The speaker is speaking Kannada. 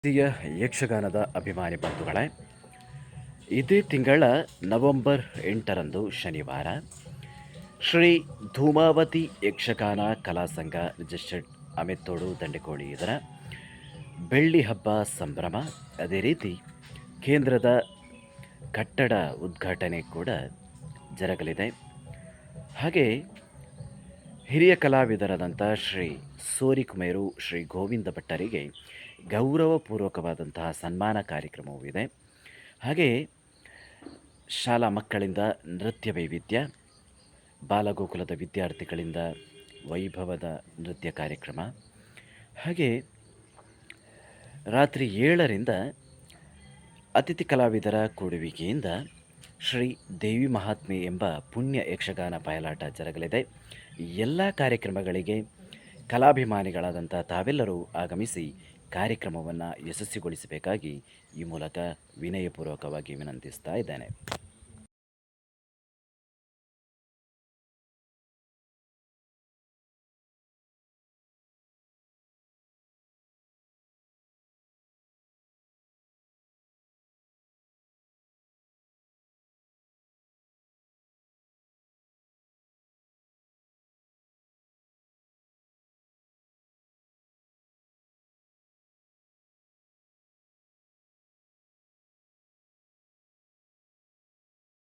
ಭಾರತೀಯ ಯಕ್ಷಗಾನದ ಅಭಿಮಾನಿ ಬಂಧುಗಳೇ, ಇದೇ ತಿಂಗಳ ನವೆಂಬರ್ 8ರಂದು ಶನಿವಾರ ಶ್ರೀ ಧೂಮಾವತಿ ಯಕ್ಷಗಾನ ಕಲಾ ಸಂಘ ರಿಜಿಸ್ಟರ್ಡ್ ಅಮೆತ್ತೋಡು ದಂಡೆಕೋಳಿ ಇದರ ಬೆಳ್ಳಿ ಹಬ್ಬ ಸಂಭ್ರಮ, ಅದೇ ರೀತಿ ಕೇಂದ್ರದ ಕಟ್ಟಡ ಉದ್ಘಾಟನೆ ಕೂಡ ಜರಗಲಿದೆ. ಹಾಗೆ ಹಿರಿಯ ಕಲಾವಿದರಾದಂಥ ಶ್ರೀ ಸೋರಿಕುಮೇರು ಶ್ರೀ ಗೋವಿಂದ ಭಟ್ಟರಿಗೆ ಗೌರವಪೂರ್ವಕವಾದಂತಹ ಸನ್ಮಾನ ಕಾರ್ಯಕ್ರಮವೂ ಇದೆ. ಹಾಗೆ ಶಾಲಾ ಮಕ್ಕಳಿಂದ ನೃತ್ಯ ವೈವಿಧ್ಯ, ಬಾಲಗೋಕುಲದ ವಿದ್ಯಾರ್ಥಿಗಳಿಂದ ವೈಭವದ ನೃತ್ಯ ಕಾರ್ಯಕ್ರಮ, ಹಾಗೆ ರಾತ್ರಿ 7ರಿಂದ ಅತಿಥಿ ಕಲಾವಿದರ ಕೂಡುವಿಕೆಯಿಂದ ಶ್ರೀ ದೇವಿ ಮಹಾತ್ಮೆ ಎಂಬ ಪುಣ್ಯ ಯಕ್ಷಗಾನ ಬಯಲಾಟ ಜರಗಲಿದೆ. ಎಲ್ಲ ಕಾರ್ಯಕ್ರಮಗಳಿಗೆ ಕಲಾಭಿಮಾನಿಗಳಾದಂಥ ತಾವೆಲ್ಲರೂ ಆಗಮಿಸಿ ಕಾರ್ಯಕ್ರಮವನ್ನು ಯಶಸ್ವಿಗೊಳಿಸಬೇಕಾಗಿ ಈ ಮೂಲಕ ವಿನಯಪೂರ್ವಕವಾಗಿ ವಿನಂತಿಸ್ತಾ ಇದ್ದೇನೆ.